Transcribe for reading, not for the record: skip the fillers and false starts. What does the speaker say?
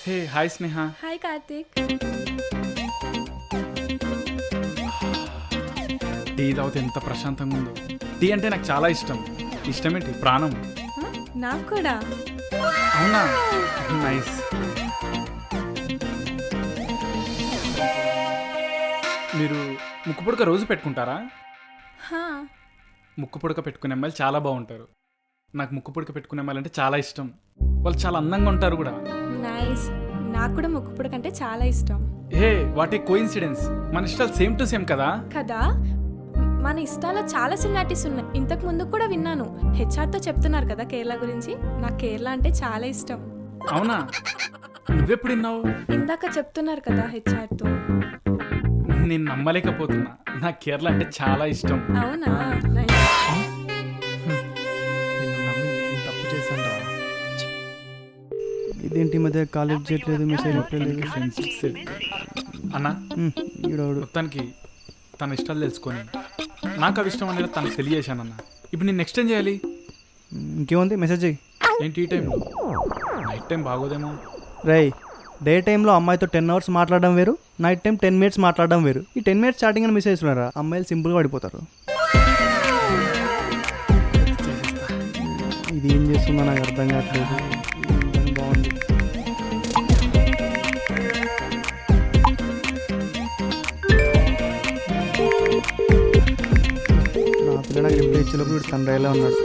Hey hi స్నేహ. Hi Karthik. Tea తాగితే ఎంత ప్రశాంతంగా ఉందో. టీ అంటే నాకు చాలా ఇష్టం. ఇష్టమేంటి ప్రాణం. నాకు కూడా. అవునా, నైస్. మీరు ముక్కు పుడక రోజు పెట్టుకుంటారా? ముక్కు పుడక పెట్టుకునే అమ్మాయిలు చాలా బాగుంటారు. నాకు ముక్కు పుడక పెట్టుకునే అమ్మాయిలు అంటే చాలా ఇష్టం. వాళ్ళు చాలా అందంగా ఉంటారు కూడా. నైస్. నాకు కూడా ముక్కు పుడక అంటే చాలా ఇష్టం. Hey what a coincidence. మన ఇష్టాలు సేమ్ టు సేమ్ కదా. కదా, మన ఇష్టాల్లో చాలా సిమిలారిటీస్ ఉన్నాయి. ఇంతకు ముందు కూడా విన్నాను. హెచ్ఆర్తో చెప్తున్నారు కదా కేరళ గురించి. నాకు కేరళ అంటే చాలా ఇష్టం. అవునా, నువ్వెప్పుడు విన్నావు? ఇందాక చెప్తున్నారు కదా హెచ్ఆర్తో. నేను నమ్మలేకపోతున్నా. నాకు కేరళ అంటే చాలా ఇష్టం. అవునా, నైస్. నిన్ను నమ్మి నేను తప్పు చేశాను రా. ఇదేంటి మధ్య కాలేజ్ చేయట్లేదు, మెసేజ్ పెట్టలేదు. అన్నా, ఈడోడు మొత్తానికి తన ఇష్టాలు తెలుసుకొని నాకు అవి ఇష్టం అనేది తనకు తెలియజేశానన్నా. ఇప్పుడు నేను నెక్స్ట్ ఏం చేయాలి? ఇంకేముంది, మెసేజ్ చెయ్యి. ఏంటి ఈ టైంలో? నైట్ టైం బాగోదేమో. రై, డే టైంలో అమ్మాయితో 10 hours మాట్లాడడం వేరు, నైట్ టైం 10 minutes మాట్లాడడం వేరు. ఈ 10 minutes చాటింగ్ అని మెసేజ్ ఇస్తున్నారా? అమ్మాయిలు సింపుల్గా పడిపోతారు. ఇది ఏం చేస్తుందో నాకు అర్థం కావట్లేదు. బాగుంది. నా పిల్ల నాకు రిప్లై ఇచ్చేటప్పుడు వీడు తండ్రిలా ఉన్నాడు.